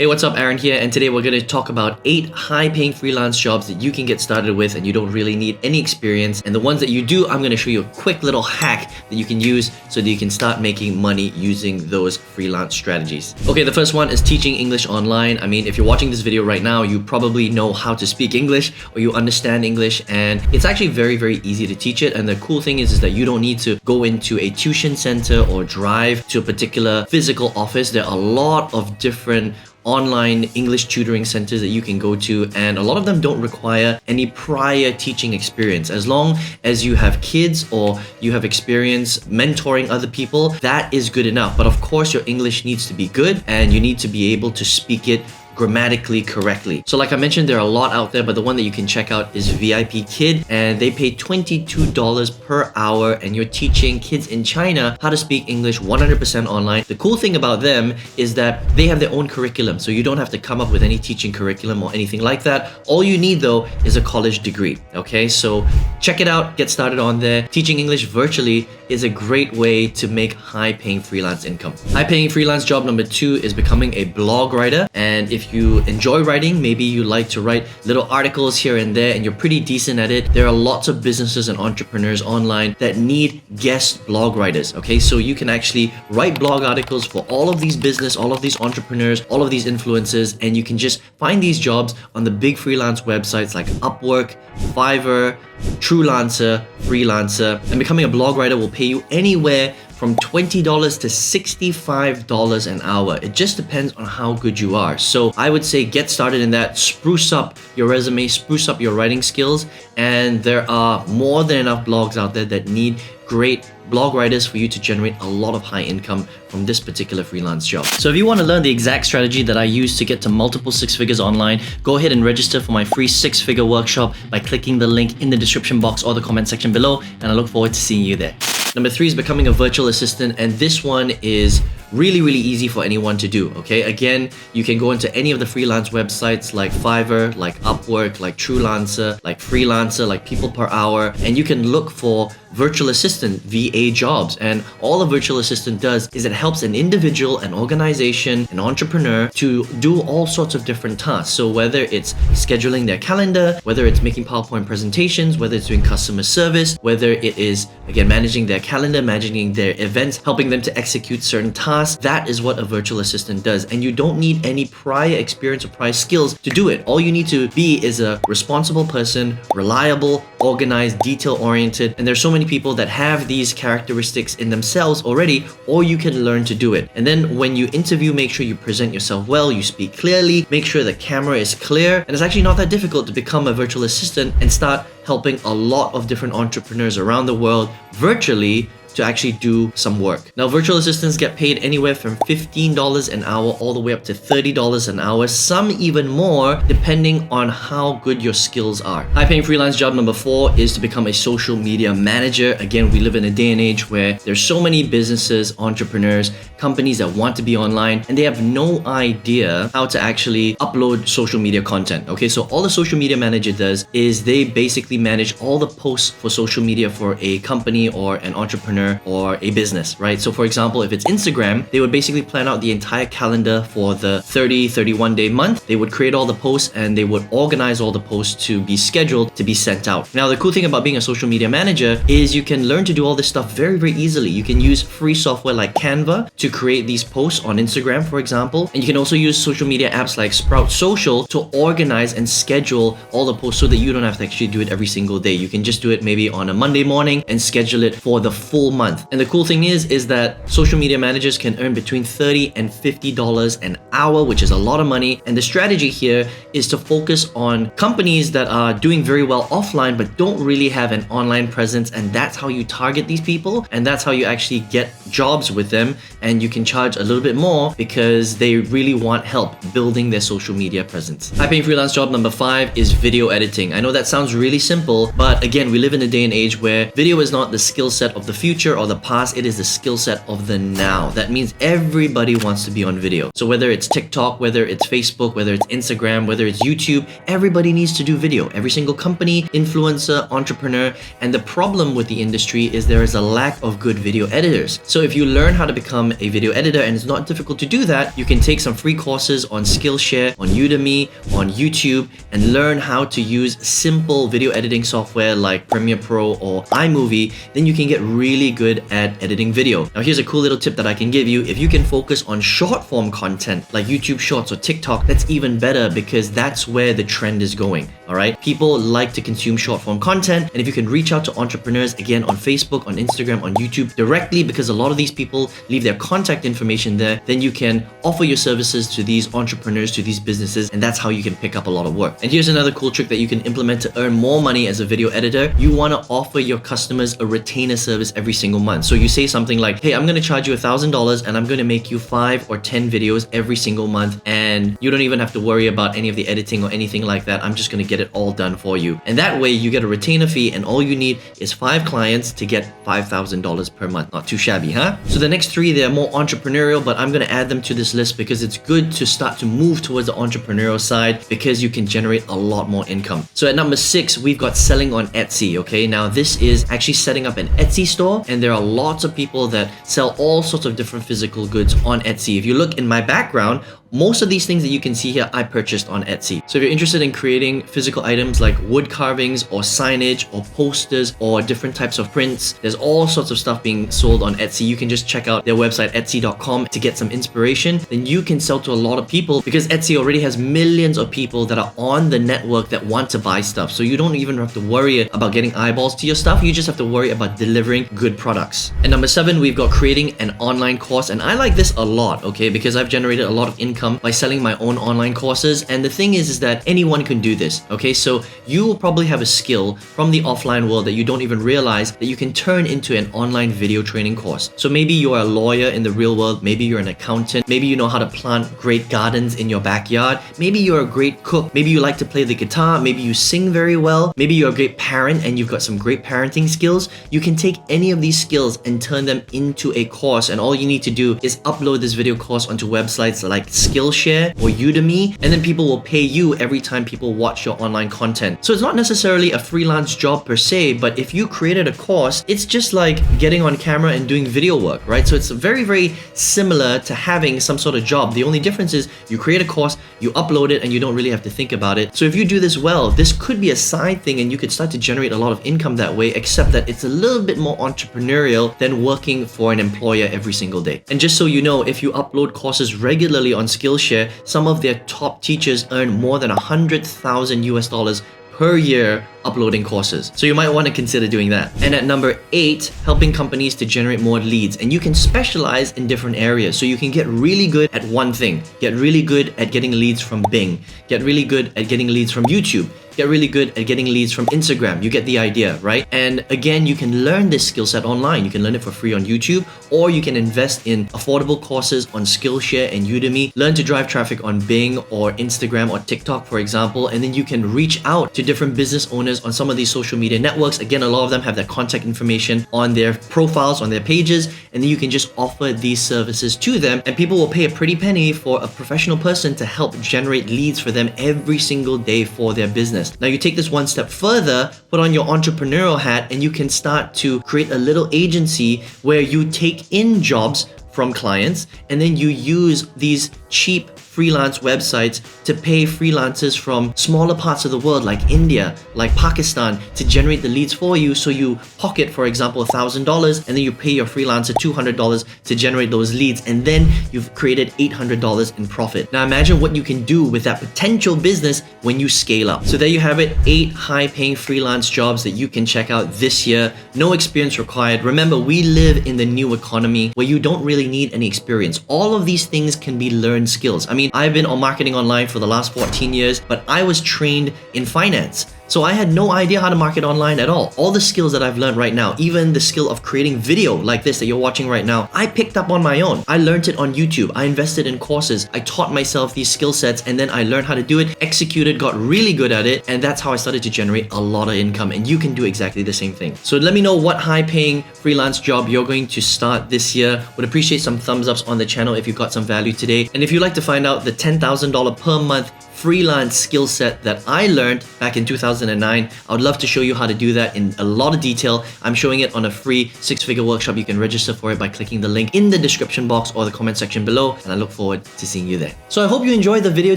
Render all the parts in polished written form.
Hey, what's up? Aaron here, and today we're going to talk about 8 high-paying freelance jobs that you can get started with and you don't really need any experience. And the ones that you do, I'm going to show you a quick little hack that you can use so that you can start making money using those freelance strategies. Okay, the first one is teaching English online. I mean, if you're watching this video right now, you probably know how to speak English or you understand English, and it's actually very, very easy to teach it. And the cool thing is that you don't need to go into a tuition center or drive to a particular physical office. There are a lot of different online English tutoring centers that you can go to, and a lot of them don't require any prior teaching experience. As long as you have kids or you have experience mentoring other people, that is good enough. But of course, your English needs to be good and you need to be able to speak it grammatically correctly. So like I mentioned, there are a lot out there, but the one that you can check out is VIP Kid, and they pay $22 per hour, and you're teaching kids in China how to speak English 100% online. The cool thing about them is that they have their own curriculum, so you don't have to come up with any teaching curriculum or anything like that. All you need though is a college degree. Okay, so check it out, get started on there. Teaching English virtually is a great way to make high-paying freelance income. High-paying freelance job number 2 is becoming a blog writer. And if you enjoy writing, maybe you like to write little articles here and there and you're pretty decent at it, there are lots of businesses and entrepreneurs online that need guest blog writers. Okay, so you can actually write blog articles for all of these business, all of these entrepreneurs, all of these influencers, and you can just find these jobs on the big freelance websites like Upwork, Fiverr, Freelancer, Freelancer. And becoming a blog writer will pay you anywhere from $20 to $65 an hour. It just depends on how good you are. So I would say get started in that, spruce up your resume, spruce up your writing skills, and there are more than enough blogs out there that need great blog writers for you to generate a lot of high income from this particular freelance job. So if you want to learn the exact strategy that I use to get to multiple 6 figures online, go ahead and register for my free 6-figure workshop by clicking the link in the description box or the comment section below, and I look forward to seeing you there. Number 3 is becoming a virtual assistant, and this one is really easy for anyone to do. Okay, again, you can go into any of the freelance websites like Fiverr, like Upwork, like Freelancer, like Freelancer, like People Per Hour, and you can look for virtual assistant VA jobs. And all a virtual assistant does is it helps an individual, an organization, an entrepreneur to do all sorts of different tasks. So whether it's scheduling their calendar, whether it's making PowerPoint presentations, whether it's doing customer service, whether it is again managing their calendar, managing their events, helping them to execute certain tasks, that is what a virtual assistant does. And you don't need any prior experience or prior skills to do it. All you need to be is a responsible person, reliable, organized, detail-oriented, and there's so many people that have these characteristics in themselves already, or you can learn to do it. And then when you interview, make sure you present yourself well, you speak clearly, make sure the camera is clear, and it's actually not that difficult to become a virtual assistant and start helping a lot of different entrepreneurs around the world virtually to actually do some work. Now, virtual assistants get paid anywhere from $15 an hour all the way up to $30 an hour, some even more, depending on how good your skills are. High-paying freelance job number 4 is to become a social media manager. Again, we live in a day and age where there's so many businesses, entrepreneurs, companies that want to be online, and they have no idea how to actually upload social media content. Okay, so all the social media manager does is they basically manage all the posts for social media for a company or an entrepreneur or a business, right? So for example, if it's Instagram, they would basically plan out the entire calendar for the 31 day month. They would create all the posts and they would organize all the posts to be scheduled to be sent out. Now, the cool thing about being a social media manager is you can learn to do all this stuff very easily. You can use free software like Canva to create these posts on Instagram, for example. And you can also use social media apps like Sprout Social to organize and schedule all the posts so that you don't have to actually do it every single day. You can just do it maybe on a Monday morning and schedule it for the full month. And the cool thing is that social media managers can earn between $30 and $50 an hour, which is a lot of money. And the strategy here is to focus on companies that are doing very well offline but don't really have an online presence, and that's how you target these people, and that's how you actually get jobs with them, and you can charge a little bit more because they really want help building their social media presence. High-paying freelance job number 5 is video editing. I know that sounds really simple, but again, we live in a day and age where video is not the skill set of the future. future or the past, it is the skill set of the now. That means everybody wants to be on video. So whether it's TikTok, whether it's Facebook, whether it's Instagram, whether it's YouTube, everybody needs to do video. Every single company, influencer, entrepreneur. And the problem with the industry is there is a lack of good video editors. So if you learn how to become a video editor, and it's not difficult to do that, you can take some free courses on Skillshare, on Udemy, on YouTube, and learn how to use simple video editing software like Premiere Pro or iMovie. Then you can get really good at editing video. Now here's a cool little tip that I can give you. If you can focus on short form content like YouTube Shorts or TikTok, that's even better because that's where the trend is going. All right, people like to consume short form content, and if you can reach out to entrepreneurs again on Facebook, on Instagram, on YouTube directly, because a lot of these people leave their contact information there, then you can offer your services to these entrepreneurs, to these businesses, and that's how you can pick up a lot of work. And here's another cool trick that you can implement to earn more money as a video editor. You want to offer your customers a retainer service every single month. So you say something like, hey, I'm going to charge you $1,000 and I'm going to make you 5 or 10 videos every single month, and you don't even have to worry about any of the editing or anything like that. I'm just going to get it all done for you. And that way you get a retainer fee, and all you need is 5 clients to get $5,000 per month. Not too shabby, huh? So the next 3, they're more entrepreneurial, but I'm going to add them to this list because it's good to start to move towards the entrepreneurial side because you can generate a lot more income. So at number 6, we've got selling on Etsy. Okay, now this is actually setting up an Etsy store, and there are lots of people that sell all sorts of different physical goods on Etsy. If you look in my background, most of these things that you can see here, I purchased on Etsy. So if you're interested in creating physical items like wood carvings or signage or posters or different types of prints, there's all sorts of stuff being sold on Etsy. You can just check out their website, etsy.com, to get some inspiration. Then you can sell to a lot of people because Etsy already has millions of people that are on the network that want to buy stuff. So you don't even have to worry about getting eyeballs to your stuff. You just have to worry about delivering good products. And number 7, we've got creating an online course. And I like this a lot, okay, because I've generated a lot of income by selling my own online courses. And the thing is that anyone can do this, okay? So you will probably have a skill from the offline world that you don't even realize that you can turn into an online video training course. So maybe you're a lawyer in the real world, maybe you're an accountant, maybe you know how to plant great gardens in your backyard, maybe you're a great cook, maybe you like to play the guitar, maybe you sing very well, maybe you're a great parent and you've got some great parenting skills. You can take any of these skills and turn them into a course, and all you need to do is upload this video course onto websites like Skillshare or Udemy, and then people will pay you every time people watch your online content. So it's not necessarily a freelance job per se, but if you created a course, it's just like getting on camera and doing video work, right? So it's very, very similar to having some sort of job. The only difference is you create a course, you upload it, and you don't really have to think about it. So if you do this well, this could be a side thing and you could start to generate a lot of income that way, except that it's a little bit more entrepreneurial than working for an employer every single day. And just so you know, if you upload courses regularly on Skillshare, some of their top teachers earn more than 100,000 US dollars per year uploading courses. So you might want to consider doing that. And at number 8, helping companies to generate more leads. And you can specialize in different areas. So you can get really good at one thing. Get really good at getting leads from Bing. Get really good at getting leads from YouTube. Get really good at getting leads from Instagram. You get the idea, right? And again, you can learn this skill set online. You can learn it for free on YouTube, or you can invest in affordable courses on Skillshare and Udemy. Learn to drive traffic on Bing or Instagram or TikTok, for example, and then you can reach out to different business owners on some of these social media networks. Again, a lot of them have their contact information on their profiles, on their pages, and then you can just offer these services to them, and people will pay a pretty penny for a professional person to help generate leads for them every single day for their business. Now you take this one step further, put on your entrepreneurial hat, and you can start to create a little agency where you take in jobs from clients, and then you use these cheap freelance websites to pay freelancers from smaller parts of the world like India, like Pakistan, to generate the leads for you. So you pocket, for example, $1,000, and then you pay your freelancer $200 to generate those leads, and then you've created $800 in profit. Now imagine what you can do with that potential business when you scale up. So there you have it, 8 high-paying freelance jobs that you can check out this year. No experience required. Remember, we live in the new economy where you don't really need any experience. All of these things can be learned skills. I mean, I've been on marketing online for the last 14 years, but I was trained in finance. So I had no idea how to market online at all. All the skills that I've learned right now, even the skill of creating video like this that you're watching right now, I picked up on my own. I learned it on YouTube. I invested in courses. I taught myself these skill sets, and then I learned how to do it, executed, got really good at it, and that's how I started to generate a lot of income. And you can do exactly the same thing. So let me know what high-paying freelance job you're going to start this year. Would appreciate some thumbs ups on the channel if you got some value today. And if you'd like to find out the $10,000 per month freelance skill set that I learned back in 2009, I would love to show you how to do that in a lot of detail. I'm showing it on a free 6-figure workshop. You can register for it by clicking the link in the description box or the comment section below, and I look forward to seeing you there. So I hope you enjoyed the video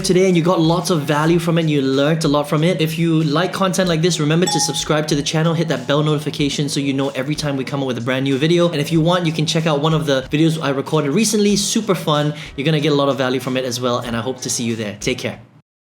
today and you got lots of value from it and you learned a lot from it. If you like content like this, remember to subscribe to the channel, hit that bell notification so you know every time we come up with a brand new video. And if you want, you can check out one of the videos I recorded recently. Super fun. You're gonna get a lot of value from it as well, and I hope to see you there. Take care.